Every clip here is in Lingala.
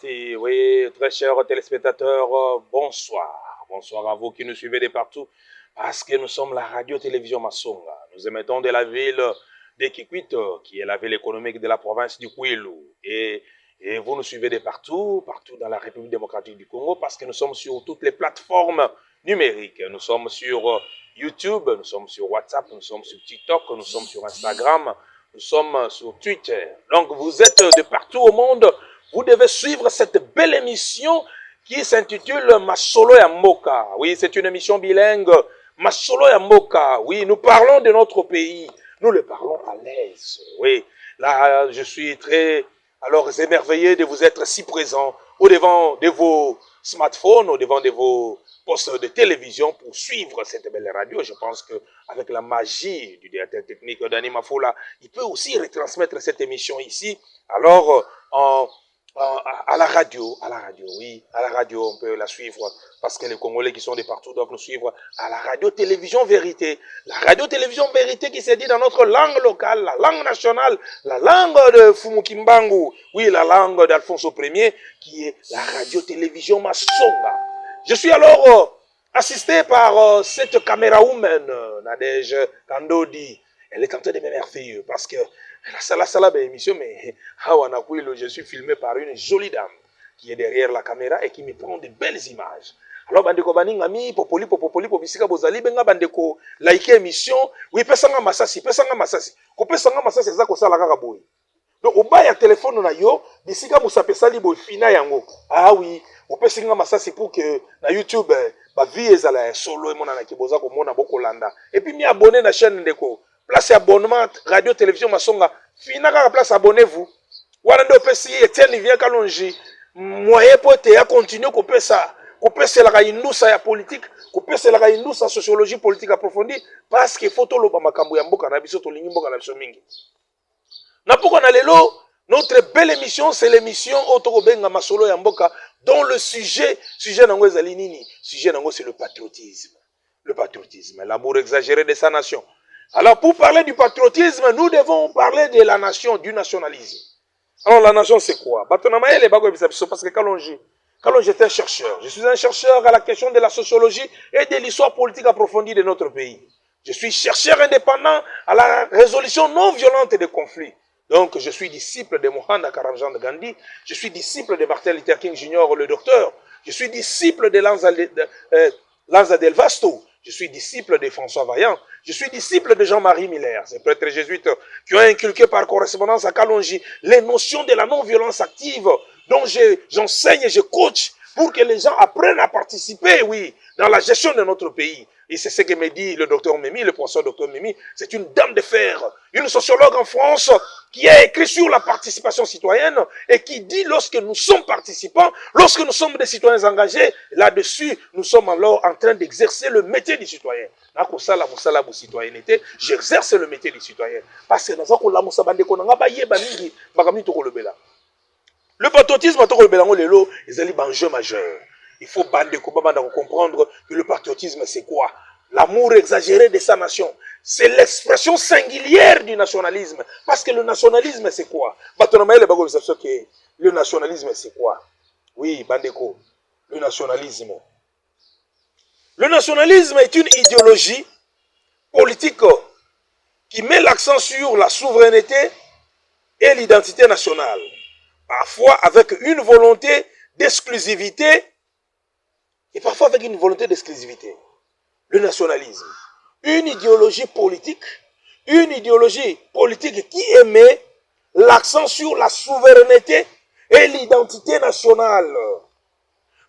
parti. Oui, très chers téléspectateurs, bonsoir. Bonsoir à vous qui nous suivez de partout. Parce que nous sommes la radio-télévision Masonga. Nous émettons de la ville de Kikwit, qui est la ville économique de la province du Kwilu. Et vous nous suivez de partout, partout dans la République démocratique du Congo, parce que nous sommes sur toutes les plateformes numériques. Nous sommes sur YouTube, nous sommes sur WhatsApp, nous sommes sur TikTok, nous sommes sur Instagram, nous sommes sur Twitter. Donc vous êtes de partout au monde. Vous devez suivre cette belle émission qui s'intitule Masolo ya Mboka. Oui, c'est une émission bilingue. Masolo ya Mboka. Oui, nous parlons de notre pays. Nous le parlons à l'aise. Oui, là, je suis très émerveillé de vous être si présent au devant de vos smartphones, au devant de vos postes de télévision pour suivre cette belle radio. Je pense qu'avec la magie du directeur technique Dani Mafoula, il peut aussi retransmettre cette émission ici. Alors, à la radio, oui, à la radio, on peut la suivre parce que les Congolais qui sont de partout doivent nous suivre à la radio-télévision Vérité. La radio-télévision Vérité qui s'est dit dans notre langue locale, la langue nationale, la langue de Fumukimbangu, oui, la langue d'Alfonso Ier, qui est la radio-télévision Masonga. Je suis alors assisté par cette caméra woman, Nadège Kandodi. Elle est en train de m'émerveiller parce que la émission, mais je suis filmé par une jolie dame qui est derrière la caméra et qui me prend de belles images. Alors, bandeko baningami, popoli, pobisika bozali, benga bandeko, like émission, oui, pesanga masasi, ko pesanga masasi, zako sala kaka boy. Donc, au bas, il y a téléphone na yo, bisika moussa pesali boy, fina yango. Ah oui, au pesanga masasi pour que, na YouTube, ba vie ezala solo, et mon anaki boza ko mona boko landa. Et puis, mi abonné na chaîne ndeko. Place abonnement, radio, télévision, Masonga. Finaka place abonnez-vous. Warando Pessi, Etienne vient Kalonji. Moyen pour te continuer couper ça. Couper c'est la indousa ya politique. Couper c'est la indousa sociologie politique approfondie. Parce qu'il faut tout le bamakambu ya mboka na biso to lingi mboka na biso mingi. Na poko na lelo, notre belle émission, c'est l'émission Otoko Benga Masolo ya mboka, dont le sujet nango ezali nini? Sujet nango c'est le patriotisme. Le patriotisme, l'amour exagéré de sa nation. Alors, pour parler du patriotisme, nous devons parler de la nation, du nationalisme. Alors, la nation, c'est quoi? Parce que quand j'étais un chercheur, je suis un chercheur à la question de la sociologie et de l'histoire politique approfondie de notre pays. Je suis chercheur indépendant à la résolution non violente des conflits. Donc, je suis disciple de Mohandas Karamchand Gandhi. Je suis disciple de Martin Luther King Jr., le docteur. Je suis disciple de Lanza Del Vasto. Je suis disciple de François Vaillant. Je suis disciple de Jean-Marie Miller, ces prêtres jésuites qui ont inculqué par correspondance à Kalonji les notions de la non-violence active dont j'enseigne et je coach pour que les gens apprennent à participer, oui, dans la gestion de notre pays. Et c'est ce que me dit le docteur Mimi, le professeur docteur Mimi. C'est une dame de fer, une sociologue en France qui a écrit sur la participation citoyenne et qui dit lorsque nous sommes participants, lorsque nous sommes des citoyens engagés, là-dessus, nous sommes alors en train d'exercer le métier du citoyen. J'exerce le métier du citoyen. Parce que le patriotisme, c'est un enjeu majeur. Il faut comprendre que le patriotisme, c'est quoi? L'amour exagéré de sa nation. C'est l'expression singulière du nationalisme. Parce que le nationalisme, c'est quoi? Le nationalisme, c'est quoi? Oui, Bandeko, le nationalisme. Le nationalisme est une idéologie politique qui met l'accent sur la souveraineté et l'identité nationale. Parfois avec une volonté d'exclusivité et parfois avec une volonté d'exclusivité. Le nationalisme. Une idéologie politique qui émet l'accent sur la souveraineté et l'identité nationale.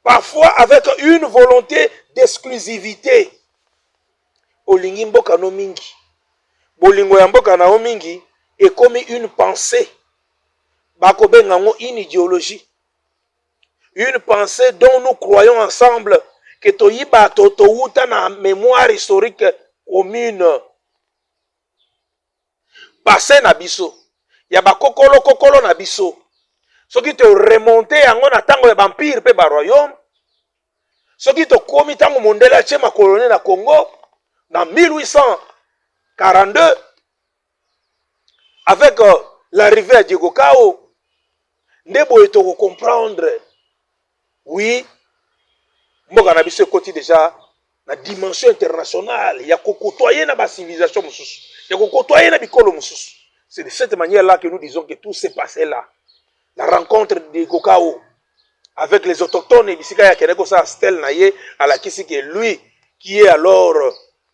Parfois avec une volonté d'exclusivité. Olingi mboka no mingi. Bolingo ya mboka na mingi est comme une pensée. Bakobengango une idéologie. Une pensée dont nous croyons ensemble que toyiba totouta na mémoire historique commune. Passé na biso. Ya ba kokolo na biso. Ce qui te remonte yango na tango ya vampire pe ba royaume. Ce qui te komi tango Mondela chema colonie na Congo dans 1842 avec l'arrivée à Diego Cao. Ndebo eto comprendre Oui, mboka na biso côté déjà la dimension internationale, il y a côtoyer na ba civilisation mususu, il y a côtoyer na bikolo mususu. C'est de cette manière-là que nous disons que tout s'est passé là. La rencontre de Kokao avec les autochtones et bisika ya keneko sa Stel naye à la kisi que lui qui est alors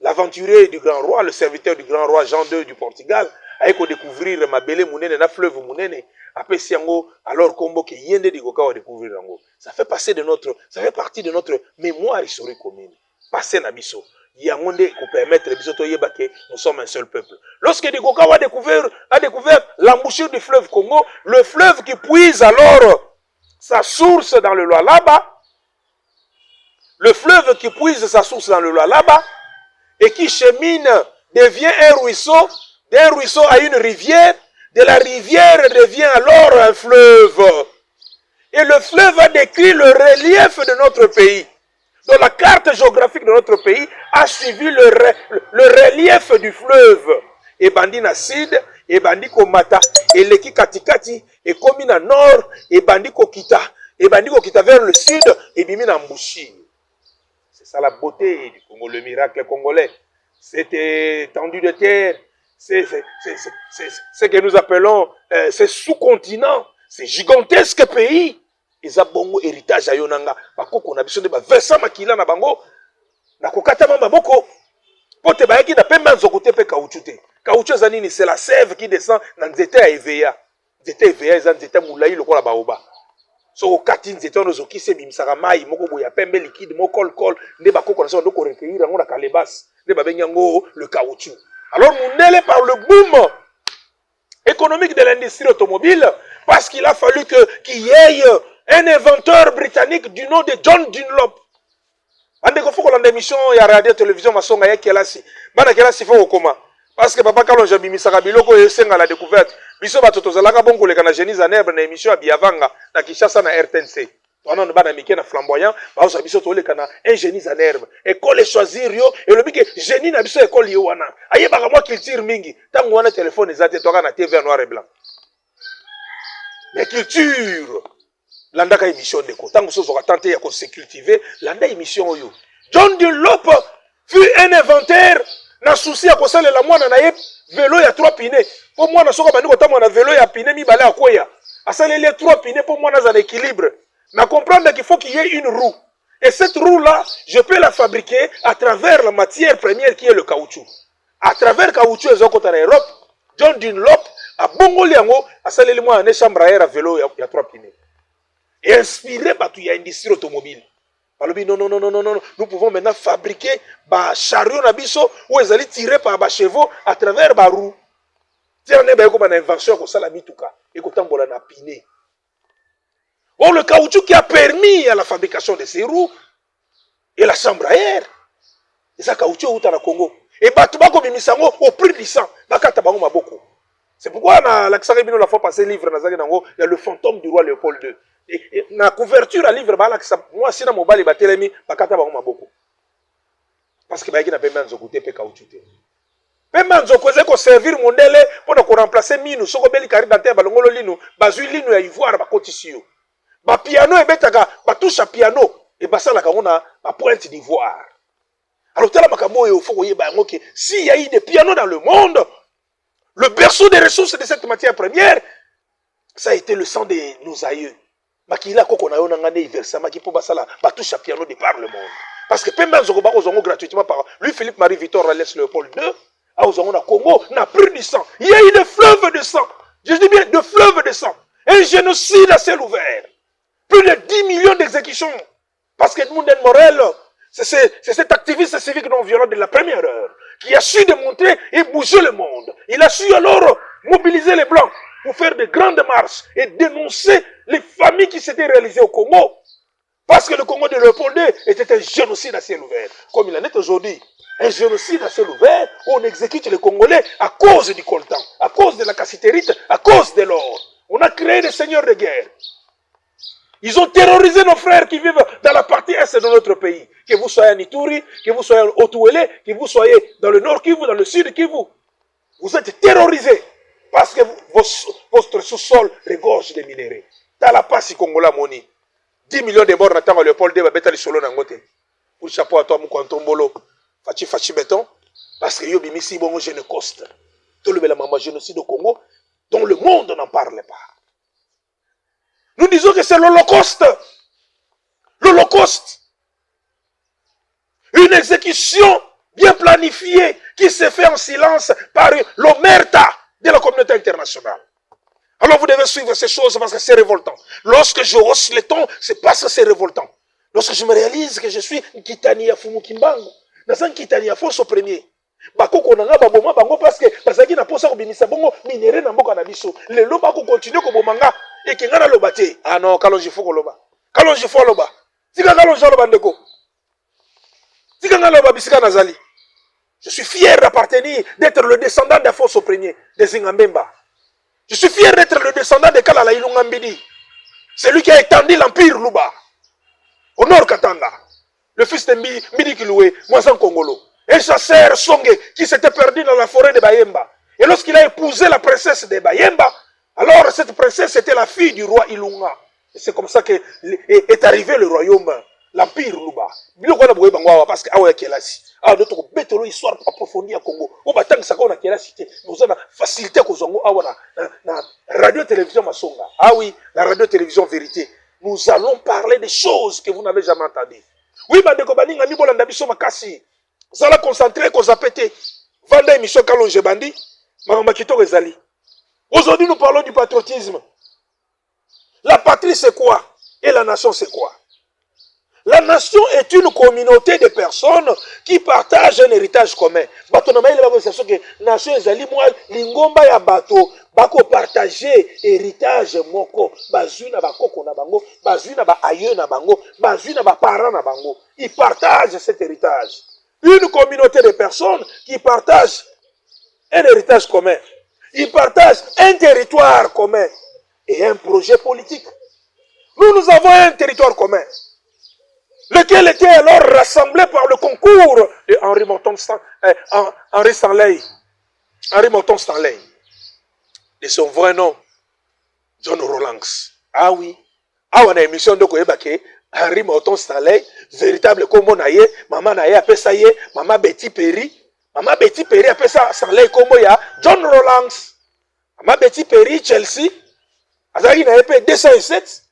l'aventurier du grand roi, le serviteur du grand roi Jean II du Portugal, a découvrir Mabele Mounene na fleuve Mounene. Après Siango, alors Kombo qui yende de Kokao a découvrir Rango. Ça fait partie de notre mémoire historique commune. Passer na biso. Yangonde pour permettre bisoto yeba que nous sommes un seul peuple. Lorsque de Kokao a découvert l'embouchure du fleuve Congo, le fleuve qui puise alors sa source dans le Lualaba, le fleuve qui puise sa source dans le Lualaba et qui chemine devient un ruisseau, d'un ruisseau à une rivière, de la rivière devient alors un fleuve. Et le fleuve a décrit le relief de notre pays. Donc la carte géographique de notre pays a suivi le relief du fleuve. Et bandi na sud, et bandi ko mata, et leki katikati, et komi na nord, et bandi ko kita vers le sud, et bimi na mbushi. C'est ça la beauté du Congo, le miracle congolais. Cette étendue de terre, c'est ce que nous appelons ces sous-continents, ces gigantesques pays. Ils ont bon héritage à Yonanga. Bakoko na biso de ba versa makila na bango. Na kokata mamba boko. Pote ba yaki na pemba nzokote pe kaouchute. Kaouchou zanini c'est la sève qui descend dans nzete ya EVA. Nzete EVA eza nzete mulai lokola baoba. So kati nzete ono zoki se bimsaka mai moko boya pembe liquide moko kol nde bakoko na so ndoko recueillir yango na kalebas. Nde ba benyango le caoutchouc. Alors Mounele par le boom économique de l'industrie automobile parce qu'il a fallu qu'il y ait un inventeur britannique du nom de John Dunlop. Andeko foko landa émission ya radio télévision masonga ya kelasi. Bana kelasi foko koma. Parce que papa Kalonja bimisaka biloko esenga la découverte. Biso batoto zalaka bongo leka na Génie Zanerbe na émission ya Biavanga na Kinshasa na RTNC. Tona bana mike na flamboyant, ba so biso to leka na un Génie Zanerbe. École choisir yo et le bike génie na biso école yo wana. Aye baka moi culture mingi. Tango wana téléphone ezate toka na TV noir et blanc. Mais culture landa émission ndeko tango so zoka tenter ya ko se cultiver landa émission yo. John Dunlop fut un inventeur na souci ya kosalela mwana na ye vélo ya 3 pinés. Pour mwana soka bandiko tambo na vélo ya pinés mi balé akoya. Asaleli 3 pinés pour mwana za l'équilibre. Na comprendre qu'il faut qu'il y ait une roue. Et cette roue là, je peux la fabriquer à travers la matière première qui est le caoutchouc. À travers le caoutchouc ezokota na Europe, John Dunlop a bongoli yango asaleli mwana na chambre à air à vélo ya 3 pinés. Et inspiré par toute l'industrie automobile. Non, nous pouvons maintenant fabriquer des chariots nabiso où ils allaient tirer par des chevaux à travers des roues. C'est une invention comme ça la mituka et qu'on tambola na piné. Or le caoutchouc qui a permis à la fabrication de ces roues et la chambre à air, c'est ça caoutchouc au Congo. Et batubako bimisango au prix du sang, bakata bango maboko. C'est pourquoi na la Xaribino la fois passé livre nazaki nango, il y a le fantôme du roi Léopold II. Et na couverture à livre bala que ça moi si na mobali batelemi bakata bango maboko. Parce que baiki na pemba nzokote pe caoutchouc. Pemba nzokoze ko servir mondele pour ko remplacer minu soko beli kari dante balongolo linu bazui linu ya ivoire bakotisi yo. Ba piano et betaka ba touche à piano et basala ka on a ba pointe d'ivoire. Alors tala makambo yo faut yeba ngo que s'il y a eu des pianos dans le monde, le berceau des ressources de cette matière première, ça a été le sang de nos aïeux. Makila koko na yo ngane iversa maki po basala ba touche à piano de par le monde. Parce que Pemba Nzokoba ozongo gratuitement par lui Philippe Marie Victor Ralès Léopold II a ozongo na Congo n'a pris du sang. Il y a eu des fleuves de sang. Je dis bien de fleuves de sang. Un génocide à ciel ouvert. Plus de 10 millions d'exécutions. Parce que Edmond Morel, c'est cet activiste civique non violent de la première heure qui a su démontrer et bouger le monde. Il a su alors mobiliser les Blancs pour faire de grandes marches et dénoncer les familles qui s'étaient réalisées au Congo. Parce que le Congo de Léopold II était un génocide à ciel ouvert. Comme il en est aujourd'hui. Un génocide à ciel ouvert où on exécute les Congolais à cause du coltan, à cause de la cassitérite, à cause de l'or. On a créé des seigneurs de guerre. Ils ont terrorisé nos frères qui vivent dans la partie est de notre pays. Que vous soyez à Nituri, que vous soyez à Otuele, que vous soyez dans le nord Kivu, dans le sud Kivu. Vous êtes terrorisés parce que votre sous-sol regorge des minéraux. Dans la passe Congola Moni. 10 millions de morts n'attendent Léopold Deba Beta solo nangote. Pour chapeau à toi, Moukantombolo, Fachi Béton, parce que Yobi Missi, bon, Génocoste. Tout le maman génocide au Congo, dont le monde n'en parle pas. Nous disons que c'est l'Holocauste. L'Holocauste. Une exécution bien planifiée qui s'est faite en silence par l'omerta de la communauté internationale. Alors vous devez suivre ces choses parce que c'est révoltant. Lorsque je hausse le ton, c'est parce que c'est révoltant. Lorsque je me réalise que je suis Kitania Fumu Kimbango, dans un Kitania Fonso premier, Bakoko nanga baboma bango parce que bazaki na posa ko binisa bongo minéré na mboka na biso. Le loba ko continuer ko bomanga et que ngana loba te. Ah non, kalonji foko loba. Kalonji foko loba. Tika kalonji loba ndeko. Tika ngana loba bisika nazali. Je suis fier d'appartenir, d'être le descendant d'Afonso Premier, de Zingambemba. Je suis fier d'être le descendant de Kalala Ilungambidi. C'est lui qui a étendu l'empire Luba. Au nord Katanga. Le fils de Midi Kiloué, Moisan Kongolo. Un chasseur Songe qui s'était perdu dans la forêt de Bayemba. Et lorsqu'il a épousé la princesse de Bayemba, alors cette princesse était la fille du roi Ilunga. Et c'est comme ça que est arrivé le royaume, l'empire Luba. Parce que notre bétolo histoire approfondie à Congo. Au batang ça qu'on a quelle cité. Nous avons facilité que zongo na radio-télévision Masonga. Ah oui, la radio-télévision vérité. Nous allons parler des choses que vous n'avez jamais entendues. Oui, bandeko baninga ni bolanda biso makasi. Zala concentré qu'on zapété. Vanda émission Kalonje Bandi. Mamakito Rezali. Aujourd'hui, nous parlons du patriotisme. La patrie, c'est quoi? Et la nation, c'est quoi? La nation est une communauté de personnes qui partagent un héritage commun. Batonama il va dire que nation ezali moi lingomba ya bato bako partager héritage moko bazui na bakoko na bango bazui na ba aïeux na bango bazui na ba parents na bango. Ils partagent cet héritage. Une communauté de personnes qui partagent un héritage commun. Ils partagent un territoire commun et un projet politique. Nous avons un territoire commun, lequel était alors rassemblé par le concours de Henri Stanley. Henri Morton Stanley. De son vrai nom, John Rawlings. Ah oui. Ah, on a une émission de Koyebake. Henri Morton Stanley, véritable comme naye, maman naye appelle ça yé, maman Betty Perry. Maman Betty Perry appelle ça Stanley comme ya, John Rawlings. Maman Betty Perry, Chelsea. Azaki na épée 207.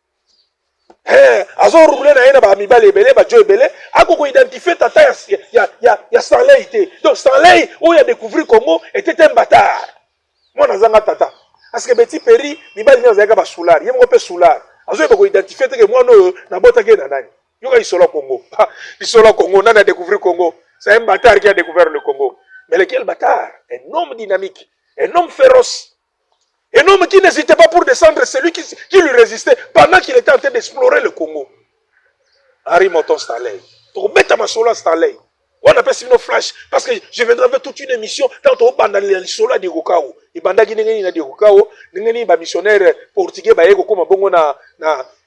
Azo roulé na yena ba mibale ebele ba jo ebele akoko identifier tata ya Stanley ité. Donc Stanley où il a découvert Congo était un bâtard. Moi nazanga tata parce que Betty Perry mibale ni azaka ba soulard yemo pe soulard azo ba ko identifier que moi no na bota ke na nani yoka isolo Congo isolo Congo nana a découvert Congo c'est un bâtard qui a découvert le Congo mais lequel bâtard? Un homme dynamique, un homme féroce. Un homme qui n'hésitait pas pour descendre celui qui lui résistait pendant qu'il était en train d'explorer le Congo. Henri Morton Stanley. Donc, mettez ma solo Stanley. On appelle ça une flash. Parce que je viendrai faire toute une émission dans ton bande de solo de Gokao. Et banda qui n'est de Gokao, n'est pas missionnaire portugais, bah, Ego comme bongo na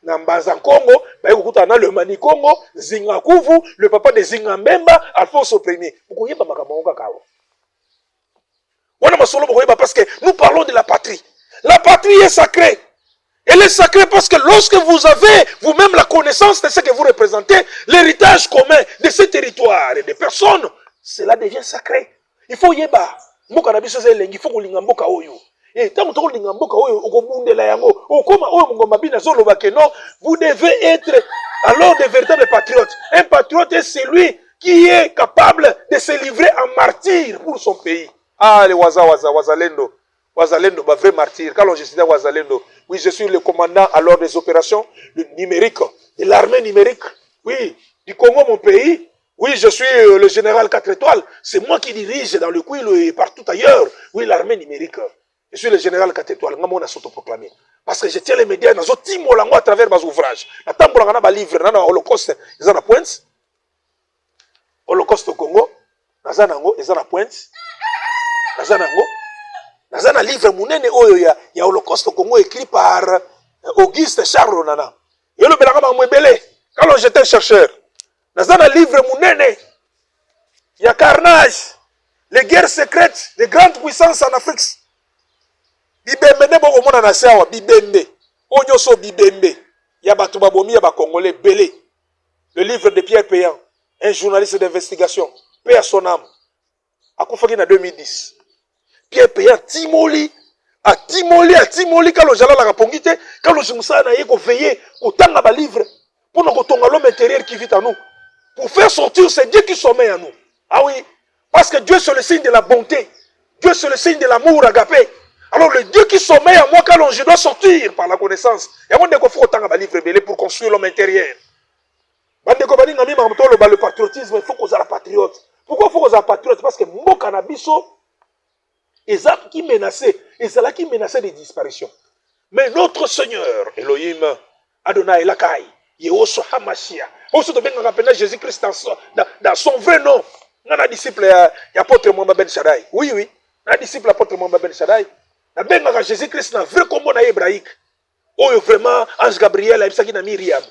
Mbazan Congo, bah, Ego na le Mani Congo, Zingakuvu, le papa de Zingambemba, Alphonse Ier. Pourquoi il n'y a pas Makamonga Kao? On a ma solo parce que nous parlons de la patrie. La patrie est sacrée. Elle est sacrée parce que lorsque vous avez vous-même la connaissance de ce que vous représentez, l'héritage commun de ce territoire et des personnes, cela devient sacré. Il faut yeba. Il faut que l'ingamboka oyo. Et tant que l'ingamboka oyo, vous devez être alors des véritables patriotes. Un patriote est celui qui est capable de se livrer en martyr pour son pays. Ah, les Wazalendo. Wazalendo, bah, vrai martyr. Quand je suis Wazalendo, oui, je suis le commandant alors des opérations numériques, de l'armée numérique. Oui, du Congo, mon pays. Oui, je suis le général 4 étoiles. C'est moi qui dirige dans le Kouil et partout ailleurs. Oui, l'armée numérique. Je suis le général 4 étoiles. Moi, on a s'autoproclamé. Parce que je tiens les médias dans à travers mes ouvrages. La tambour, on a livre, on a Holocauste, ils ont la pointe. Holocauste au Congo, ils ont la pointe. Dans un livre munene oyo ya Holocauste au Congo écrit par Auguste Charles Ronana. Et le belanga mwebele quand j'étais chercheur. Dans un livre munene il y a carnage, les guerres secrètes, les grandes puissances en Afrique. Bibembe ne boko mona na sawa bibembe. Onyoso bibembe. Il y a Batoubabomi, il y a Congolais, Belé. Le livre de Pierre Péan, un journaliste d'investigation, paix à son âme. À Koufaki en 2010. Pierre Péan, Timoli, quand le jalala la pongite, quand le jimsa na yé ko veiller, au temps à livre, pour nous retourner l'homme intérieur qui vit en nous. Pour faire sortir, c'est Dieu qui sommeille en nous. Ah oui, parce que Dieu c'est le signe de la bonté. Dieu c'est le signe de l'amour agapé. Alors le Dieu qui sommeille en moi, quand je dois sortir par la connaissance, il y a un faut autant à livre pour construire l'homme intérieur. Le patriotisme, il faut qu'on soit la patriote. Pourquoi il faut qu'on soit patriote? Parce que mon cannabiso, et ça qui menaçait, et c'est là qui menaçait des disparitions. Mais notre Seigneur, Elohim, Adonai Lakai, Yehoso Hamashia, aussi de bien Jésus-Christ dans son vrai nom. On a disciple apôtre Mwamba Ben Shaddai. Oui, oui. On a disciple apôtre Mwamba Ben Shaddai. On a Jésus-Christ dans vrai combo hébraïque. Oh, vraiment, Ange Gabriel, il s'agit de Myriam.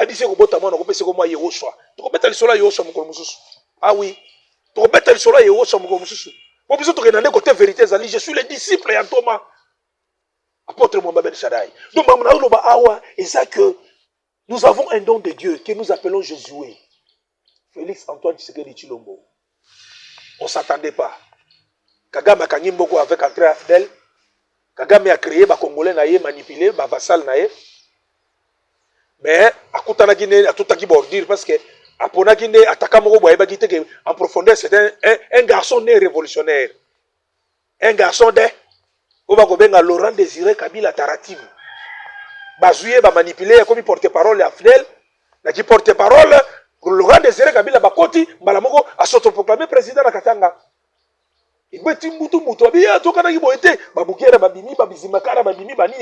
Il dit que moi, Yehoshua. Tu peux mettre le soleil Yehoshua, mon colmusus. Ah oui. Tu peux mettre le soleil Yehoshua, mon colmusus. Pour que tu regardes côté vérité, je suis le disciple et Thomas. Apôtre Mwamba Ben Shaddai. Donc, c'est que nous avons un don de Dieu que nous appelons Josué. Félix Antoine Tshisekedi Tshilombo. On ne s'attendait pas. Kagame a gagné beaucoup avec André Afdel. Kagame a créé les Congolais, manipulé, les vassals. Mais à tout le Guinée, à tout le Guinée, parce que à Guinée, en profondeur, c'était un garçon né révolutionnaire. Un garçon de Laurent Désiré Kabila Taratim. Bazouye, manipulé, comme porte-parole Afdel, qui porte-parole, Laurent Désiré Kabila Bakoti, Malamoko a s'autoproclamé président de Katanga. Il m'a dit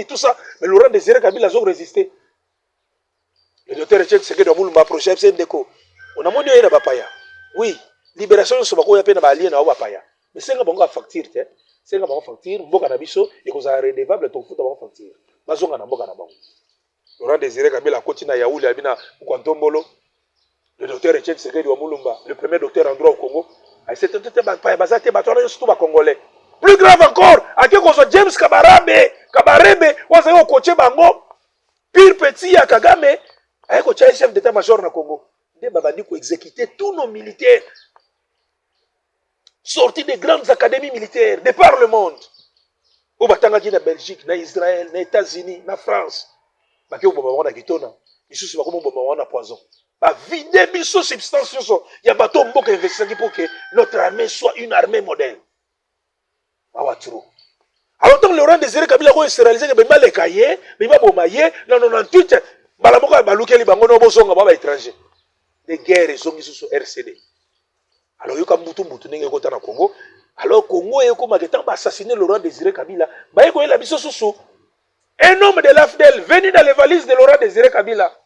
tout ça, mais Laurent Désiré Kabila a résisté. Le docteur Etienne Tshisekedi doit nous approcher FCNDECO. On a monnaie na bapaya. Oui, libération sur bako ya pe na balien na bapaya. Mais c'est un bon facture, c'est un bon facture, mboka na biso et qu'on a redevable ton foot bon facture. Bazonga na mboka na bango. Laurent Désiré Kabila continue à Yaouli abina Kwantombolo. Le docteur Etienne Tshisekedi wa Mulumba, le premier docteur en droit au Congo. C'était Congolais. Plus grave encore, à qui qu'on soit James Kabarebe, on s'est coaché Bango, pire petit à Kagame, avec le chef d'état-major na Congo. Des babadi qui exécuter tous nos militaires, sortis des grandes académies militaires, de par le monde. Au Batangaki na Belgique, na Israël, na États-Unis, na France. Baki au Bomba na Kitona, ici c'est comme Bomba na poison. Bah, vider biso substance, il y a bateau qui investit pour que notre armée soit une armée modèle. Alors, tant que Laurent Désiré Kabila s'est réalisé que même les cahiers, même Bomaye, non, 98, Balamoka Balouké, les Bangono, Bosonga, Baba étranger. Des guerres, ils sont sur RCD. Alors, il y a Moutou n'est pas au Congo. Alors, Congo est comme assassiné Laurent Désiré Kabila. Bah, il y a la biso sous. Un homme de l'AFDEL venu dans les valises de Laurent Désiré Kabila.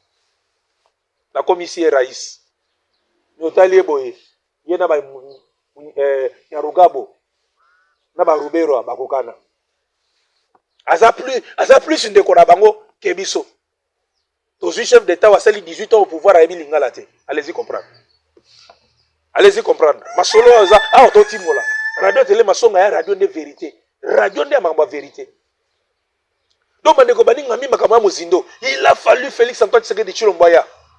La commissaire Raïs. Nous avons boye. Il y a Yarugabo. Naba Rubero Bakokana. Aza plus une décorabango Kebiso. Tous chef d'État a 18 ans au pouvoir à Émile Lingalate. Allez-y comprendre. Allez-y comprendre. Masolo Aza, ah, Ototimola. Radio Télé Masonga, radio de vérité. Radio de Mamba vérité. Donc, il a fallu Félix Antoine Tshisekedi Tshilombo.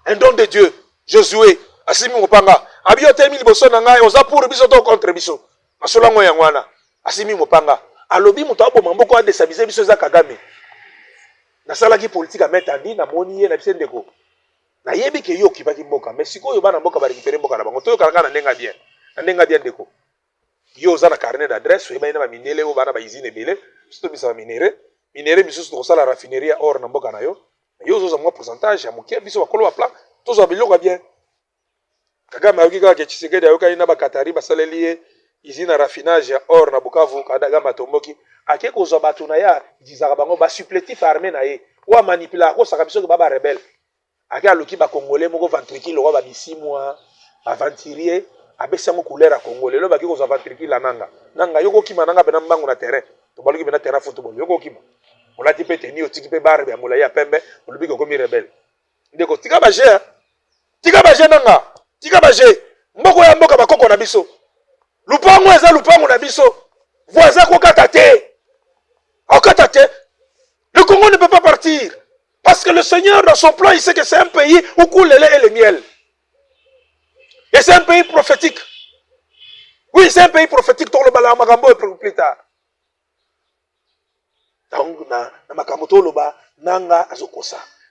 Un don de Dieu. Josué. Asimi Mopanga. Abiote Emile Bosonanga. Oza pour biso to contre biso. Masolango yangwana. Asimi Mopanga. Alobi mutabo mamboko a déstabiliser biso za Kagame. Na sala ki politique a mettre andi na moni na bisendeko. Na yebi ke yo kipaki mboka. Mais siko yo bana mboka ba récupérer mboka na bango. To yo kanga na ndenga bien. Na ndenga bien ndeko. Yo za na carnet d'adresse. Yo ba ina ba minele yo bana ba izine bele. Sito bisa minere. Minere biso to sala raffinerie or na mboka na yo. Yo zo za mo pourcentage ya mokia biso ba kolo ba plan. To zo biloko bien. Kagame ayoki kaka Tshisekedi ayoka ina ba Katari ba saleli izina raffinage ya or na Bukavu Kagame tomboki. Ake ko zo batu na ya dizaka bango ba supplétif armé na ye. Wa manipula ko saka biso ke baba rebelle. Ake aluki ba Congolais moko ventricule wa ba bisimwa aventurier abesango couleur ya Congolais lo ba ki ko zo ventricule la nanga. Nanga yoko kima nanga bena mbangu na terrain. To baluki bena terrain football yoko kima. On a dit pété ni otiki pe barbe ya molaya pembe on lubi ko komi rebelle. Ndeko tika ba je. Tika ba je nanga. Tika ba je. Mboko ya mboka bakoko na biso. Lupango eza lupango na biso. Voisin ko katate. Le Congo ne peut pas partir. Parce Parce que le Seigneur, dans son plan, il sait que c'est un pays où coule le lait et le miel. Et c'est un pays prophétique. Oui, c'est un pays prophétique. Dans le Balamagambo et plus tard.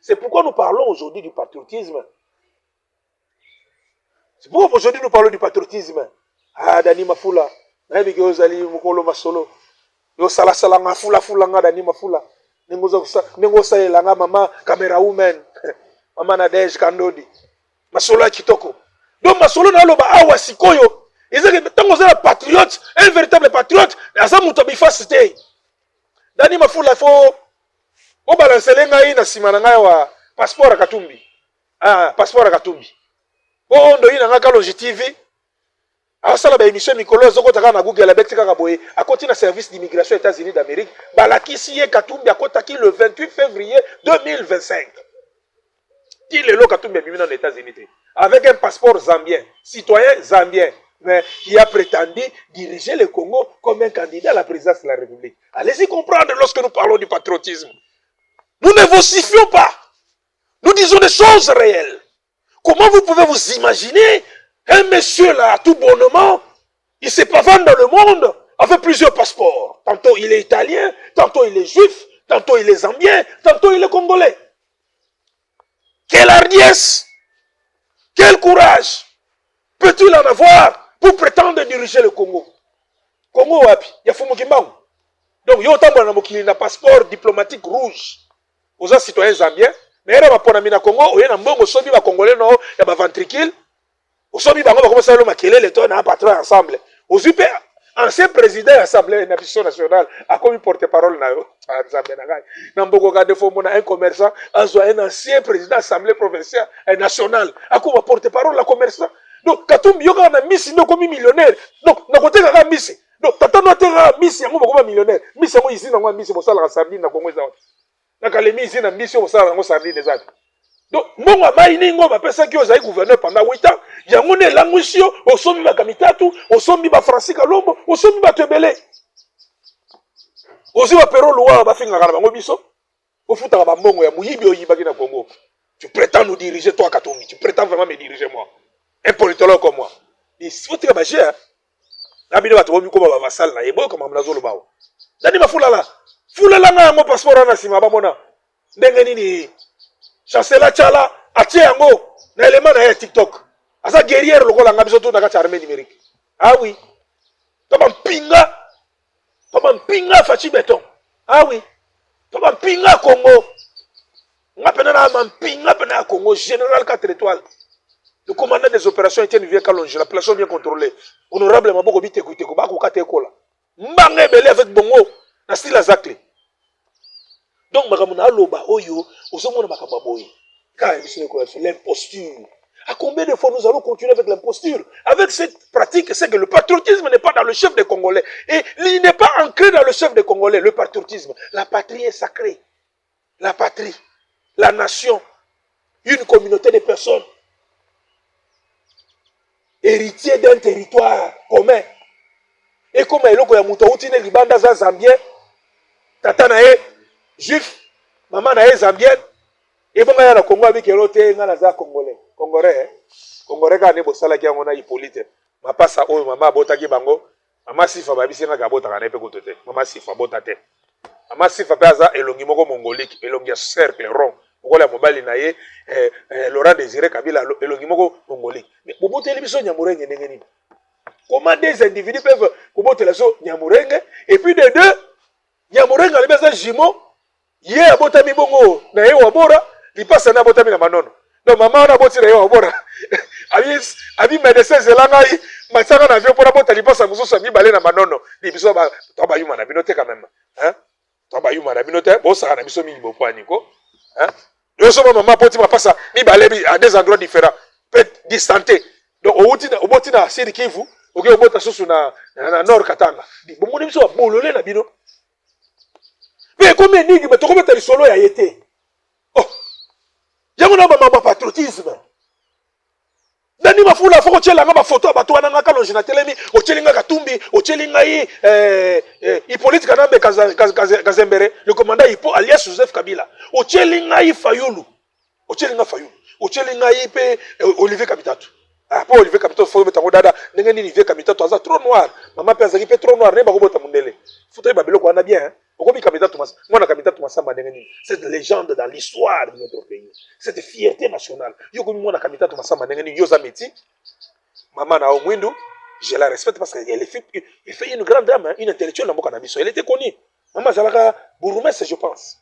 C'est pourquoi nous parlons aujourd'hui du patriotisme. C'est pourquoi aujourd'hui nous parlons du patriotisme. Ah, Dani Mafula. Nabi Gozali Mukolo Masolo. Yo sala sala nga fula fula nga Dani Mafula. Nengo sa elanga mama camera woman. Mama Nadej Kandodi. Masolo kitoko. Donc Masolo na loba awa sikoyo. Ils disent que tant que vous êtes un patriote, un véritable patriote, ça mutabifa c'était. Dani Mafula faut balancer ngai na sima na ngai wa passeport à Katumbi. Ah, passeport à Katumbi. Oh, ndo ina ngaka Logi TV. Asala ba émission mikolo zokotaka na Google la betika ka boye. Akoti na service d'immigration États-Unis d'Amérique. Balakisi ye Katumbi akotaki le 28 février 2025. Il est là Katumbi bimi dans les États-Unis avec un passeport zambien, citoyen zambien, mais qui a prétendu diriger le Congo comme un candidat à la présidence de la République. Allez-y comprendre lorsque nous parlons du patriotisme. Nous ne vocifions pas. Nous disons des choses réelles. Comment vous pouvez vous imaginer un monsieur là, tout bonnement, il se pavane dans le monde avec plusieurs passeports. Tantôt il est italien, tantôt il est juif, tantôt il est zambien, tantôt il est congolais. Quelle hardiesse, quel courage peut-il en avoir pour prétendre diriger le Congo? Congo wapi? Yafumu Kimbangu. Donc, il y a un passeport diplomatique rouge. Aux citoyens zambiens, mais il y a un Congo, il y a un Congolais, il y a un ventricule. Aujourd'hui, on va commencer à maquiller les temps, on a un patron ensemble. Aujourd'hui, ancien président de l'Assemblée nationale a commis porte-parole. Un commerçant, un ancien président de l'Assemblée provinciale et nationale a commis porte-parole la commerçant. Donc, quand on a mis, il a commis millionnaire. Donc, on a mis. Donc, tata no tera Miss yango bakoma millionnaire. Miss yango ici nango Miss bosala sardine na Congo ezawati. Na kalemi ici na Miss bosala nango sardine ezawati. Donc, monga maini ngo bapesa ki ozali gouverneur pendant 8 ans. Yango ne langusio osomi bakamitatu, osomi ba Francis Kalombo, osomi ba tebele. Ozi ba pero loi ba finga kana bango biso. Ofuta ba mbongo ya muyibi oyibaki na Congo. Tu prétends nous diriger toi Katumbi, tu prétends vraiment me diriger moi. Un politologue comme moi. Il faut te bager hein. Nabino bato bomi ko ba vassal na yebo comme amnazo lo bawo. Dani mafula la. Fula la nga mo passeport na sima ba mona. Ndenge nini chancela chala atie yango na élément na ya TikTok. Asa guerrière lokola nga biso to na ka armée numérique. Ah oui. Toma mpinga fachi beton. Ah oui. Toma mpinga Congo. Nga pena na mpinga pena Congo général 4 étoiles. Le commandant des opérations Etienne Vieux Kalonji, la population bien contrôlée. Honorable Maboko bite écouté ko ba ko kate kola. Mbangé belé avec bongo na style azakle. Donc makamuna loba oyo osomona makamba boy. Car l'imposture. À combien de fois nous allons continuer avec l'imposture? Avec cette pratique, c'est que le patriotisme n'est pas dans le chef des Congolais. Et il n'est pas ancré dans le chef des Congolais, le patriotisme. La patrie est sacrée. La patrie, la nation, une communauté de personnes. Héritier d'un territoire commun. Et comme il y a un libanda zambien, tata nae juif, maman nae zambienne, et bon, il y a le Congo avec un congolais. Congolais, quand on a dit qu'on a Hippolyte, ma passe à eux, maman bota ki bango, maman sifa babisi na gabota kana pe kotote, maman sifa bota te. Maman sifa baza elongi moko mongolique, elongi ya cercle rond. Okola mobali na ye Laurent Désiré Kabila elongi moko mongolique. Mais boboteli biso nyamurenge ndenge nini? Comment des individus peuvent bobotela so nyamurenge et puis de deux nyamurenge ali beza jimo ye abotami bongo na ye wabora li passe na abotami na manono. Donc maman na botila ye wabora. Abi médecin zelanga yi masaka na avion pour abotali passe mususu mi balé na manono. Ni biso ba to ba yuma na binote quand même. Hein? To ba yuma na binote bo sa na biso mi bo kwani ko. Hein? Le soir, maman poti ma passe à des endroits différents, peut distanter. Donc, au botina, c'est qui vous, ok, au botina sous na nord Katanga. Bon, mon émission a bololé na bino. Mais comme il dit, mais tu commences à solo ya été. Oh, y'a mon maman patriotisme. Dani Mafula faut que la photo bato wana ngaka longe na telemi ochelinga Katumbi ochelinga Hippolyte Kanambe Kazembere le commandant Hippo alias Joseph Kabila ochelinga Fayulu ochelinga Fayulu ochelinga pe Olivier Kamitatu ah pas Olivier Kamitatu faut mettre dada ndenge ni Olivier Kamitatu aza trop noir maman pe azaki pe trop noir ne ba ko bota mundele faut ba biloko wana bien hein okomi Kamitatu mas mwana Kamitatu masamba ndenge ni cette légende dans l'histoire de notre pays cette fierté nationale yo komi mwana Kamitatu masamba ndenge ni yoza meti maman na Omwindu je la respecte parce qu'elle fait une grande dame hein, une intellectuelle dans Mokanabiso elle était connue maman Zalaka Bourumès je pense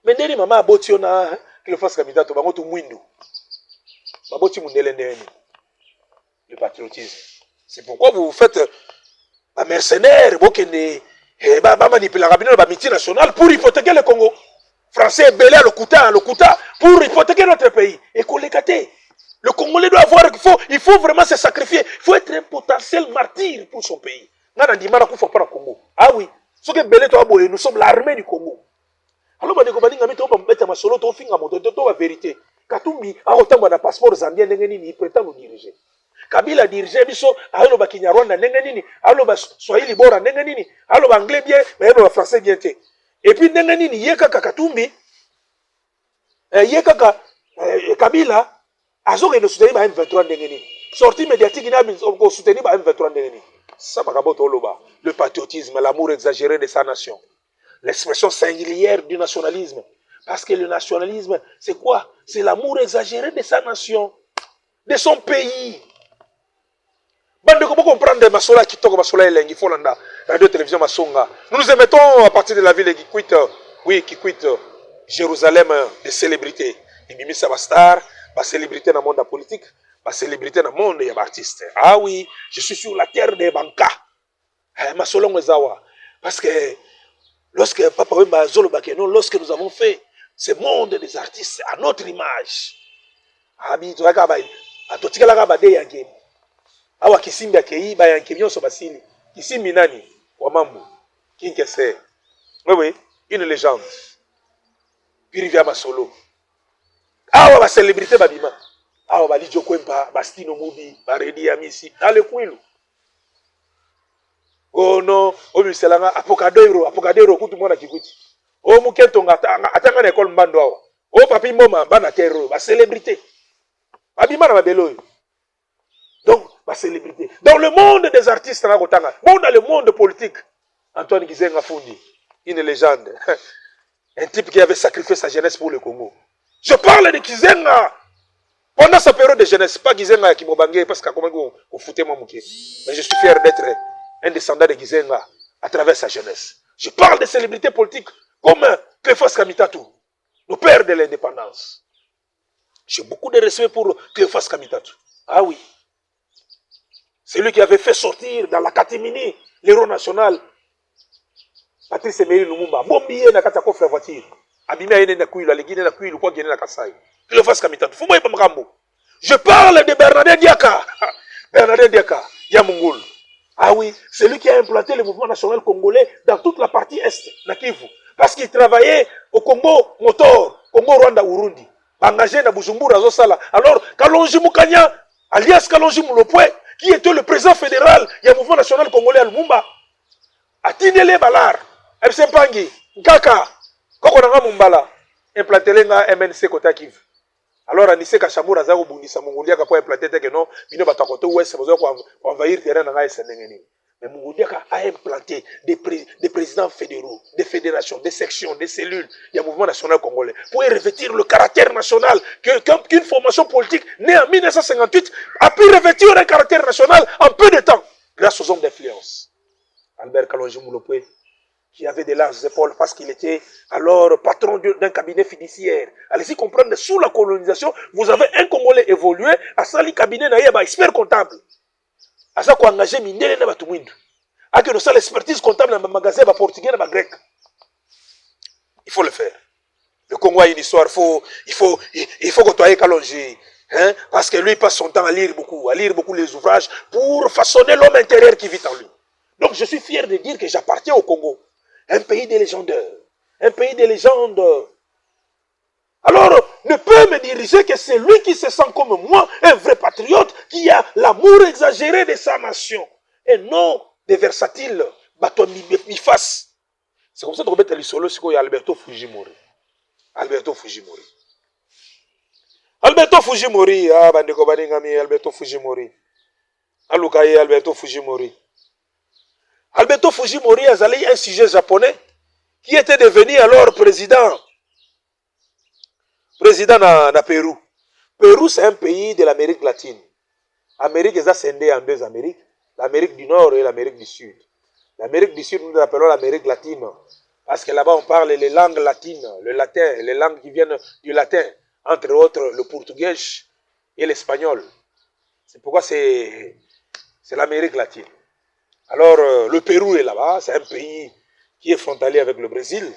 mais ndeni maman abotiona qu'il fasse Kamitatu bango tu Mwindu baboti mundele ndeni le patriotisme c'est pourquoi vous faites un mercenaire bokende ba manipuler la miti nationale pour hypothéquer le Congo français belé le Kouta pour hypothéquer notre pays et collecter. Le Congolais doit avoir il faut vraiment se sacrifier, il faut être un potentiel martyr pour son pays. Congo. Ah oui, ce que belé toi boy, nous sommes l'armée du Congo. Alors ba ndeko baninga mito ba mbeta masolo to finga moto to la vérité. Katumbi a autant na passeport zambien ndenge nini il prétend nous diriger. Kabila dirige biso aloba Kinyarwanda ndenge nini aloba Swahili bora ndenge nini aloba anglais bien mais aloba français bien te et puis ndenge nini yeka Katumbi yeka Kabila azoke no soutenir ba M23 ndenge nini sortie médiatique ina ko soutenir ba M23 ndenge nini ça makaboto oloba le patriotisme l'amour exagéré de sa nation l'expression singulière du nationalisme parce que le nationalisme c'est quoi c'est l'amour exagéré de sa nation de son pays. Bande comment comprendre Masola qui toque Masola Elengi Folanda, radio télévision Masonga. Nous nous émettons à partir de la ville qui quitte Jérusalem des célébrités. Imimisa Bastar, ma célébrité dans le monde politique, ma célébrité dans le monde des artistes. Ah oui, je suis sur la terre des banca. Masola Mwezawa. Parce que lorsque Papa Wemba Zolo Bakeno, lorsque nous avons fait ce monde des artistes à notre image, Abi Toaka Bay, à Totika Bade Yagé. Awa kisimbi akei ba yanke nyonso basili kisimbi nani wa mambo kinkese oui une légende puis rivia masolo awa ba célébrité babima awa ba lijo kwempa bastino mubi ba redi amisi ale kwilu ono obiselanga apokadero kutu mwana kikuti o muketonga atanga na école mbando awa o papi mboma bana terro ba célébrité babima na babelo. Donc, ma célébrité. Dans le monde des artistes, dans le monde politique, Antoine Gizenga Fundi, une légende. Un type qui avait sacrifié sa jeunesse pour le Congo. Je parle de Gizenga. Pendant sa période de jeunesse, pas Gizenga qui m'a bangé parce qu'à comment on foutait mon mouquet. Mais je suis fier d'être un descendant de Gizenga à travers sa jeunesse. Je parle de célébrités politiques comme Cléophas Kamitatu, le père de l'indépendance. J'ai beaucoup de respect pour Cléophas Kamitatu. Ah oui. C'est lui qui avait fait sortir dans la catimini l'héros national. Patrice Emery Lumumba. Bombier na kata coffre voiture. Abimé ene na kuila, legine na kuila, quoi gene na kasai. Cléophas Kamitatu. Faut moi pas m'rambo. Je parle de Bernadette Diaka. Bernadette Diaka. Yamungoul. Ah oui, c'est lui qui a implanté le mouvement national congolais dans toute la partie est, na Kivu. Parce qu'il travaillait au Congo Motor, Congo Rwanda Urundi. Engagé na Bujumbura Zosala. Alors, Kalonji Moukanya, alias Kalonji Moulopoué, qui était le président fédéral du mouvement national congolais à Lumumba, Atinele Balar, MC Pangi, Nkaka, Kokonanga Mumbala, implanté lenga MNC Kota Kivu. Alors, Anissé Kachamura Zago Bundisa Mongolia pour implanter que non, Bino Batakoto Ouest, pour envahir le terrain dans la SNNG. Mais Mongolia a implanté des présidents fédéraux, des fédérations, des sections, des cellules du mouvement national congolais pour revêtir le caractère national qu'une formation politique née en 1958 a pu revêtir un caractère national en peu de temps grâce aux hommes d'influence. Albert Kalonji Moulopoué, qui avait de larges épaules parce qu'il était alors patron d'un cabinet fiduciaire. Allez-y comprendre, sous la colonisation, vous avez un Congolais évolué à Sali cabinet naïba expert comptable. À ça qu'on engagé Mindele na Batumwindu. À que nous avons l'expertise comptable dans le magasin portugais et grec. Il faut le faire. Le Congo a une histoire, il faut côtoyer Kalonji. Hein? Parce que lui passe son temps à lire beaucoup les ouvrages pour façonner l'homme intérieur qui vit en lui. Donc je suis fier de dire que j'appartiens au Congo. Un pays des légendaires. Un pays des légendes. Alors, ne peut me diriger que c'est lui qui se sent comme moi, un vrai patriote, qui a l'amour exagéré de sa nation. Et non des versatiles, face. C'est comme ça que Robert Lisolo, c'est qu'il y a Alberto Fujimori. Alberto Fujimori. Alberto Fujimori, ah, bandeko baningami, Alberto Fujimori. Alukaye, Alberto Fujimori. Alberto Fujimori a un sujet japonais qui était devenu alors président na Pérou. Pérou, c'est un pays de l'Amérique latine. L'Amérique est scindée en deux Amériques, l'Amérique du Nord et l'Amérique du Sud. L'Amérique du Sud, nous l'appelons l'Amérique latine, parce que là-bas, on parle les langues latines, le latin, les langues qui viennent du latin, entre autres le portugais et l'espagnol. C'est pourquoi c'est l'Amérique latine. Alors, le Pérou est là-bas, c'est un pays qui est frontalier avec le Brésil.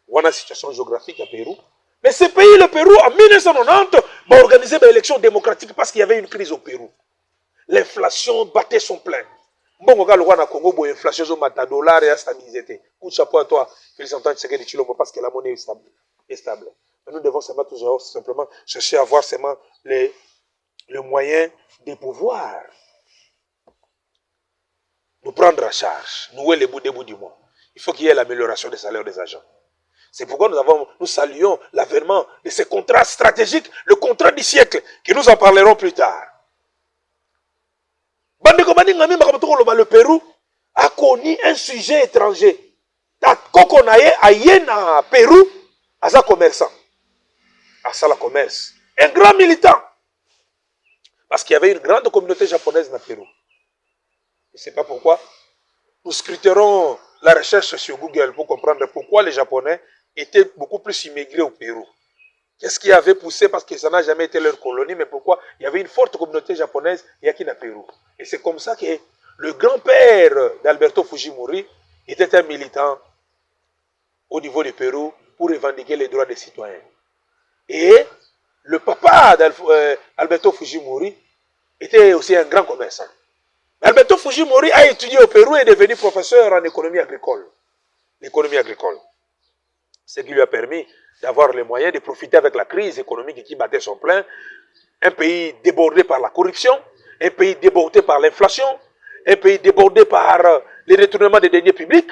On a une situation géographique à Pérou. Mais ce pays, le Pérou, en 1990, va organiser une élection démocratique parce qu'il y avait une crise au Pérou. L'inflation battait son plein. Bon, regarde le roi na Congo, l'inflation est $, et stabilisé. Coup de chapeau à toi, Félix Antoine Tshisekedi Tshilombo, parce que la monnaie est stable. Mais nous devons toujours simplement chercher à avoir seulement les moyens de pouvoir nous prendre en charge, nouer les bouts des bouts du mois. Il faut qu'il y ait l'amélioration des salaires des agents. C'est pourquoi nous saluons l'avènement de ce contrat stratégique, le contrat du siècle, que nous en parlerons plus tard. Le Pérou a connu un sujet étranger. Kokonaye a Pérou, à commerçant, à ça la commerce, un grand militant. Parce qu'il y avait une grande communauté japonaise dans le Pérou. Je ne sais pas pourquoi. Nous scruterons la recherche sur Google pour comprendre pourquoi les Japonais étaient beaucoup plus immigrés au Pérou. Qu'est-ce qui avait poussé, parce que ça n'a jamais été leur colonie, mais pourquoi il y avait une forte communauté japonaise qui dans le Pérou. Et c'est comme ça que le grand-père d'Alberto Fujimori était un militant au niveau du Pérou pour revendiquer les droits des citoyens. Et le papa d'Alberto Fujimori était aussi un grand commerçant. Alberto Fujimori a étudié au Pérou et est devenu professeur en économie agricole. L'économie agricole. Ce qui lui a permis d'avoir les moyens de profiter avec la crise économique qui battait son plein. Un pays débordé par la corruption, un pays débordé par l'inflation, un pays débordé par les détournements des deniers publics.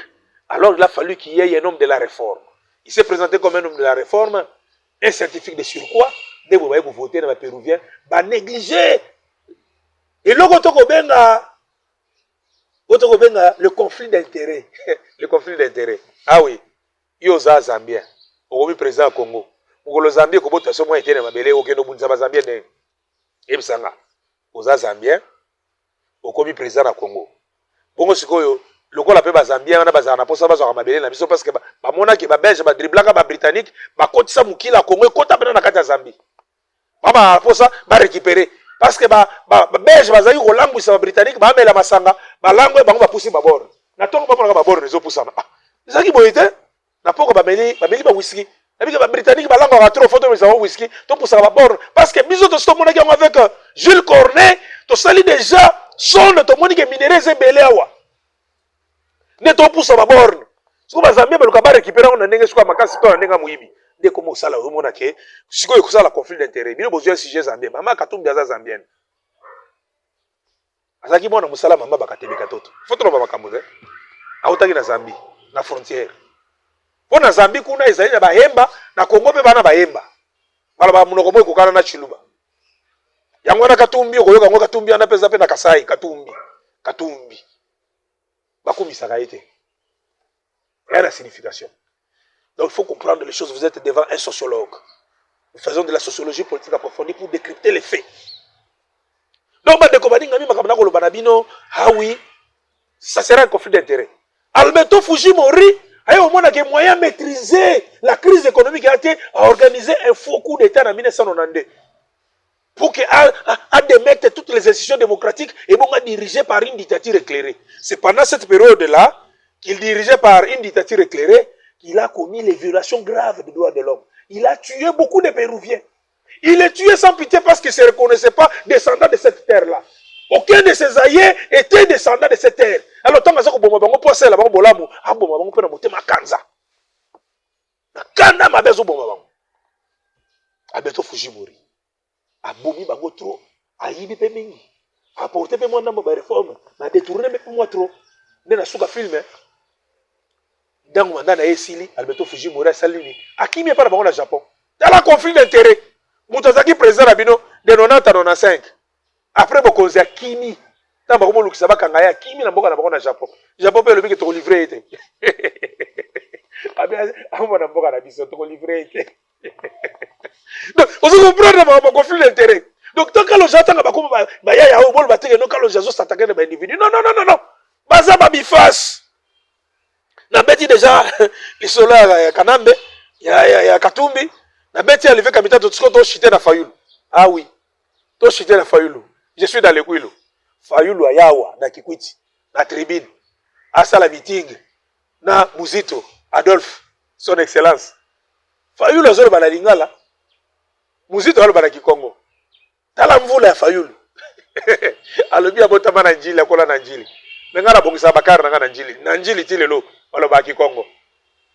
Alors il a fallu qu'il y ait un homme de la réforme. Il s'est présenté comme un homme de la réforme, un scientifique de surcroît. Dès que vous voyez que vous votez dans les Péruviens, va négliger. Et là, le conflit d'intérêt. Le conflit d'intérêt. Ah oui. Il y a Zambien. Au président Congo. Pour le Zambien, comme tu as souvent été dans ma belle, aucun autre Zambien n'est. Et Msanga. Aux Zambien. Au commis président Congo. Bon, c'est quoi? Le quoi l'appelle Zambien, on a bazar pour ça, bazar ma belle, parce que mona qui va belge, va dribbler, va britannique, va côté ça moukila Congo, côté à na kata Zambie. Mama pour ça, va récupérer. Parce que belge va zaï rolangu ça britannique, va mettre la masanga, va langue, va pousser ma bord. Na tongo pas ma bord, les autres poussent ça. Ça qui boite, na poko ba meli ba whisky. La bique britannique ba langue va trop photo mais ça whisky, to pousse ma bord. Parce que biso to sto mona qui avec Jules Cornet, to sali déjà son to moni que minéraux zembele awa. Ne to pousse ma bord. Ce que ba Zambie ba luka récupérer on ndenge siko makasi to ndenge muibi. Dès comme ça là on a que siko ko ça la conflit d'intérêt. Bino besoin sujet Zambien. Mama katumbi za Zambienne. Azaki mwana musala mama bakatebeka toto. Faut to ba kamuze. Autaki na Zambie, na frontière. Po na Zambie kuna ezali na bahemba na Congo pe bana bahemba. Bala ba munoko moyo kokana na Chiluba. Yango na katumbi okoyoka ngo katumbi ana pesa pe na Kasai katumbi. Katumbi. Bakumisa kaite. Il y a la signification. Donc il faut comprendre les choses. Vous êtes devant un sociologue. Nous faisons de la sociologie politique approfondie pour décrypter les faits. Donc, ah oui, ça sera un conflit d'intérêt. Alberto Fujimori a au moins des moyens de maîtriser la crise économique a organisé un faux coup d'État en 1992 pour démettre toutes les institutions démocratiques et bon, dirigé par une dictature éclairée. C'est pendant cette période-là qu'il dirigeait par une dictature éclairée qu'il a commis les violations graves des droits de l'homme. Il a tué beaucoup de Péruviens. Il les tuait sans pitié parce qu'il ne se reconnaissait pas descendant de cette terre-là. Aucun de ses aïeux était descendant de cette terre. Alors, tant que ça, on peut passer là-bas, on peut kanza. Kanda ma bezo bomba. Alberto Fujimori abomi bango trop, ayibi pe mingi, apporter pe mwana ba réforme, na détourner pe moi trop. Nde na suka film dango manda na esili Alberto Fujimori asalini akimi pa na bango na Japon. Dans la conflit d'intérêt, Moutazaki président Rabino de 90 à 95. Après bokonzi akimi, tant ba ko lukisa ba kanga ya kimi na mboka na bango na Japon. Japon pe le biki to livrer été. Abia amo na mboka na biso to livrer été. Donc, vous comprenez le conflit d'intérêt. Donc, tant que les gens ont individu, non, non, non, non, non. Baza babi face. Na beti déjà, les solaires, Kanambe, il y a Katumbi. Na beti a levé Kamita tout ce qu'on chité na Fayoulou. Ah oui. To chité na Fayoulou. Je suis dans le Kouilou. Fayoulou, Ayawa, na Kikwiti, na Tribune, Asa la meeting, na Muzito, Adolphe, son excellence. Fayoulou, Azor Banalingala. Muzito alo bana Kikongo. Tala mvula ya Fayulu. Alobi abotama na njili akola na njili. Ngara bongisa bakara na ngana njili. Na njili tilelo balo ba Kikongo.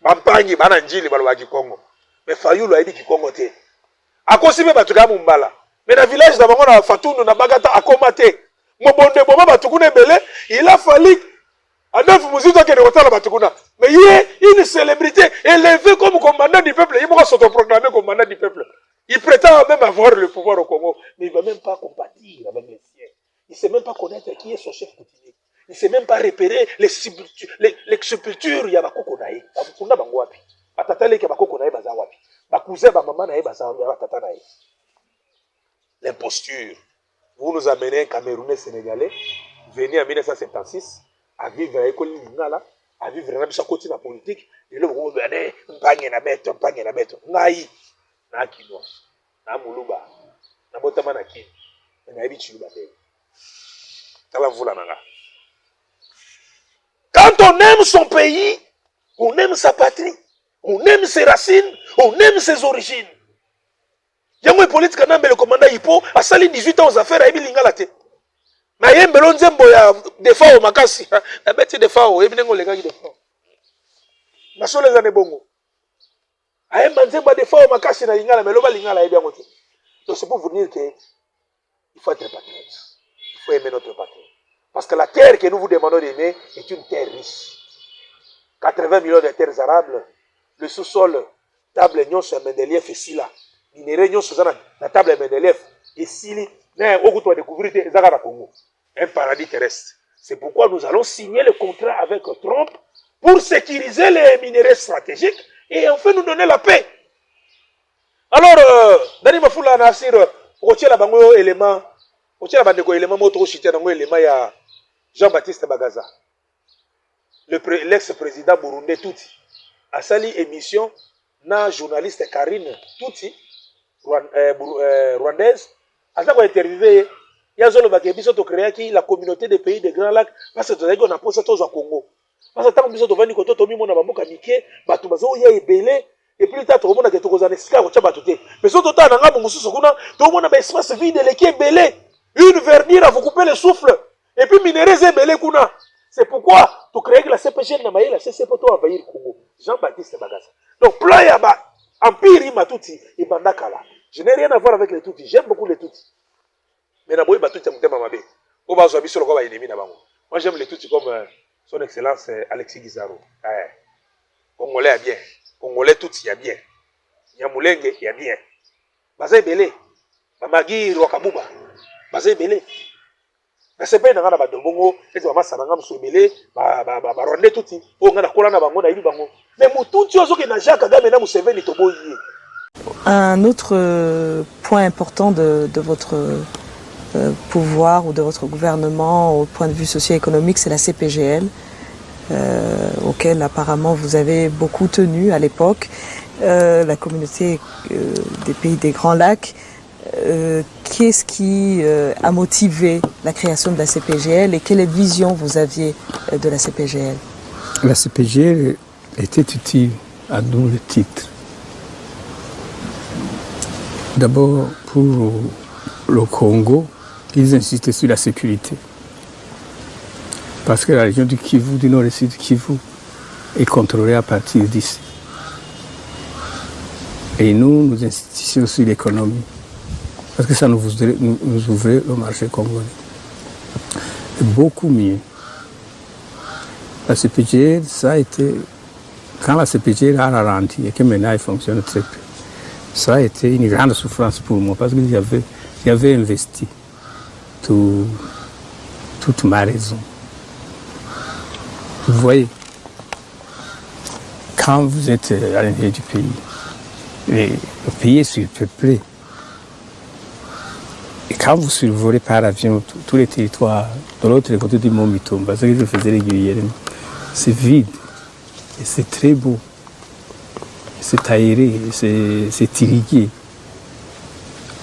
Bampangi bana njili balo ba Kikongo. Mais Fayulu ayebi Kikongo te. Akosi be batuka mumbala. Mais na village da bango na Fatundu na Bagata akoma te. Mobonde boba batukuna belé, il a fallu à 9 Muzito qui est retard batukuna. Mais il est une célébrité élevée comme commandant du peuple. Il va s'autoproclamer commandant du peuple. Il prétend même avoir le pouvoir au Congo, mais il ne va même pas compatir avec les siens. Il ne sait même pas connaître qui est son chef coutumier. Il ne sait même pas repérer les sépultures. Il y a des coconaïs. Il y a des wapi. Atatale ki bakoko na baza wapi. Bakouze ba maman na baza tata na. L'imposture. Vous nous amenez Camerounais sénégalais venus en 1976 à vivre à l'école Lingala, à vivre dans sa côté la politique et là vous venez pagner na bête, ngai. Na kino na muluba na botama na kino na yebi chiluba te tala vula nanga. Quand on aime son pays, on aime sa patrie, on aime ses racines, on aime ses origines. Yango politique na mbele commandant Ipo a sali 18 ans aux affaires yebi lingala te na yembelo nzembo ya defa o makasi na beti defa o yebi ngo lenga ki defa na sole za ne bongo. Donc c'est pour vous dire qu'il faut être patriote. Il faut aimer notre patrie. Parce que la terre que nous vous demandons d'aimer est une terre riche. 80 millions de terres arables, le sous-sol, table nyon sur Mendeleev et Sila. Minéré nyon sur la table Mendeleev et Sili. Mais au coup de découvrir Zagara Congo. Un paradis terrestre. C'est pourquoi nous allons signer le contrat avec Trump pour sécuriser les minéraux stratégiques et enfin nous donner la paix. Alors, Dani Mafoula Nassir, Rotiela Bango élément, Rotiela Bandeko élément, Moto Chité Nango élément, il y a Jean-Baptiste Bagaza, l'ex-président burundais Touti, a sali émission, na journaliste Karine Touti, rwandaise, a ça qu'on a interviewé, il y a Zolo Bakebiso to créer la communauté des pays des Grands Lacs, parce que on a posé tous au Congo. Parce que tant que nous avons vu que Tomi Mona Bamoka Nike, Batubazo ya ebele, et plus tard, tout le monde a été aux années Sika, mais surtout, tout le monde a un espace vide, qui est belé, une verdure à vous couper le souffle, et puis minerais et belé kuna. C'est pourquoi tu crées que la CPG n'a pas la CC pour toi envahir le Congo. Jean-Baptiste Bagaza. Donc, plan yaba, empire Matouti et Bandakala. Je n'ai rien à voir avec les Toutis, j'aime beaucoup les Toutis. Mais n'a pas eu Batouti à Mouté Mamabé. Au bas, on sur le combat ennemi d'abord. Moi, j'aime les Toutis comme son excellence Alexis Guizaro. Congolais a bien. Congolais Touti a bien. Nyamulenge y a bien. Bazé belé. Mamagi Rwakabuba. Bazé belé. Na sepe na ngana ba dombongo, eti ba masana ngam so belé, ba ronde Touti. O ngana kola na bango na yibi bango. Mais mututi ozo ke na Jacques Kagame na Museveni to boyi. Un autre point important de votre pouvoir ou de votre gouvernement au point de vue socio-économique, c'est la CPGL, auquel apparemment vous avez beaucoup tenu à l'époque, la communauté des pays des Grands Lacs. Qu'est-ce qui a motivé la création de la CPGL et quelle vision vous aviez de la CPGL? La CPGL était utile à double titre. D'abord, pour le Congo, ils insistaient sur la sécurité. Parce que la région du Kivu, du nord et sud du Kivu, est contrôlée à partir d'ici. Et nous insistons sur l'économie. Parce que ça nous ouvrait le marché congolais. Et beaucoup mieux. La CPGL, ça a été... Quand la CPGL a ralenti et que maintenant elle fonctionne très peu, ça a été une grande souffrance pour moi parce que j'avais investi toute ma raison. Vous voyez, quand vous êtes à l'intérieur du pays, le pays est surpeuplé. Et quand vous survolez par avion tous les territoires de l'autre côté du Mont Mitomba, ce que je faisais régulièrement, c'est vide. Et c'est très beau. C'est aéré, c'est irrigué.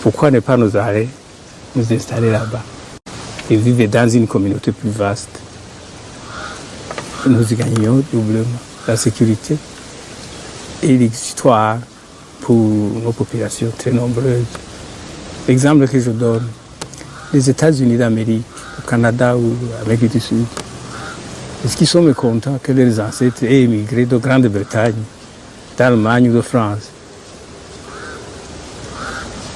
Pourquoi ne pas nous installer là-bas et vivre dans une communauté plus vaste? Nous y gagnons doublement la sécurité et l'histoire pour nos populations très nombreuses. L'exemple que je donne, les États-Unis d'Amérique, le Canada ou l'Amérique du Sud, est-ce qu'ils sont mécontents que leurs ancêtres aient émigré de Grande-Bretagne, d'Allemagne ou de France,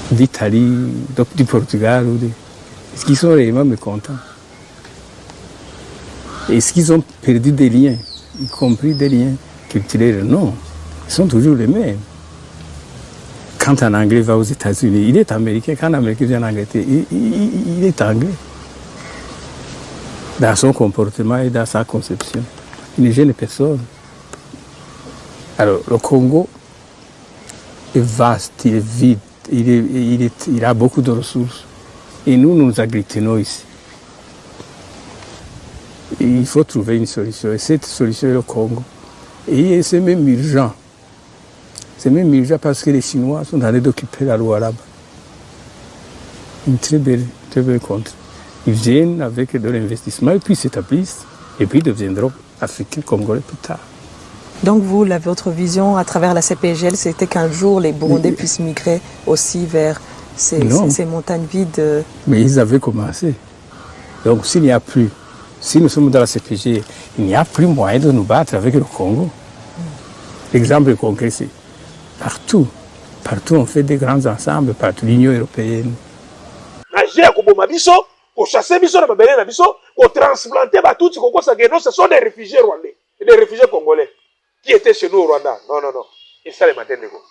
d'Italie, du Portugal Est-ce qu'ils sont réellement mécontents? Est-ce qu'ils ont perdu des liens, y compris des liens culturels? Non, ils sont toujours les mêmes. Quand un Anglais va aux États-Unis, il est américain. Quand un Américain vient en Angleterre, il est anglais. Dans son comportement et dans sa conception. Il ne gêne personne. Alors, le Congo est vaste, il est vide, il a beaucoup de ressources. Et nous agglutinons ici. Et il faut trouver une solution. Et cette solution est le Congo. Et c'est même urgent. C'est même urgent parce que les Chinois sont en train d'occuper la Lualaba. Une très belle contrée. Ils viennent avec de l'investissement et puis s'établissent et puis deviendront africains, congolais plus tard. Donc vous, votre vision à travers la CPGL, c'était qu'un jour les Burundais puissent migrer aussi vers ces montagnes vides. Mais ils avaient commencé. Donc s'il n'y a plus, si nous sommes dans la CPGL, il n'y a plus moyen de nous battre avec le Congo. L'exemple concret, c'est partout on fait des grands ensembles, partout l'Union européenne. Pour chasser biso na babele na biso, pour transplanter batouti koko sa non, ce sont des réfugiés rwandais et des réfugiés congolais qui étaient chez nous au Rwanda. Non. Et ça les matin nego.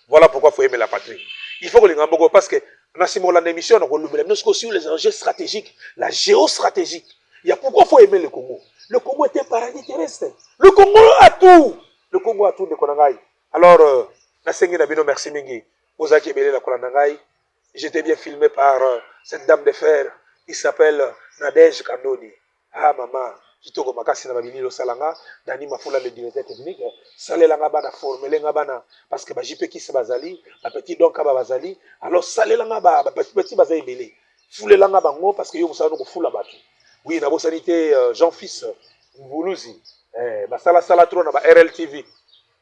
Voilà pourquoi il faut aimer la patrie. Il faut que les Ngamboko, parce que dans cette émission, nous aussi les enjeux stratégiques, la géostratégie. Il y a pourquoi il faut aimer le Congo. Le Congo était un paradis terrestre. Le Congo a tout. Le Congo a tout de Konangai. Alors, merci Mingi. Ozaki Bele la Konangai. J'étais bien filmé par cette dame de fer qui s'appelle Nadège Kandoni. Ah maman, kitoko makasi na babini lo salanga, Dani Mafula le directeur technique, salelanga bana formelenga bana parce que ba JP qui se bazali, ba petit donc ba bazali, alors salelanga ba petit bazali belé. Fulelanga bango parce que yo musano ko fula batu. Oui, na bo sanité Jean-Fils Mbuluzi. Ba sala trop na ba RLTV.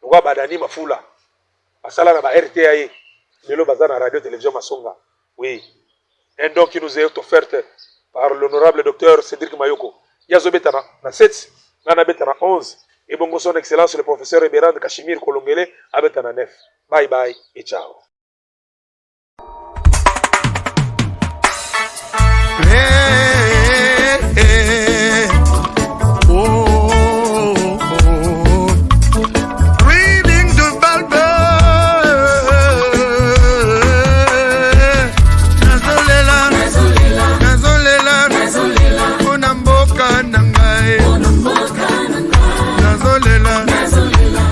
Ngwa ba Dani Mafula. Ba sala na ba RTAE. Lelo bazana radio télévision Masonga. Oui. Un don qui nous est offert par l'honorable docteur Cédric Mayoko. Yazo betana na 7, nana betana 11. Et bon son excellence le professeur Eberand Kashimir Kolongele abetana 9. Bye bye et ciao.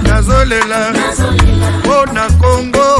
Nazolela, oh na Congo.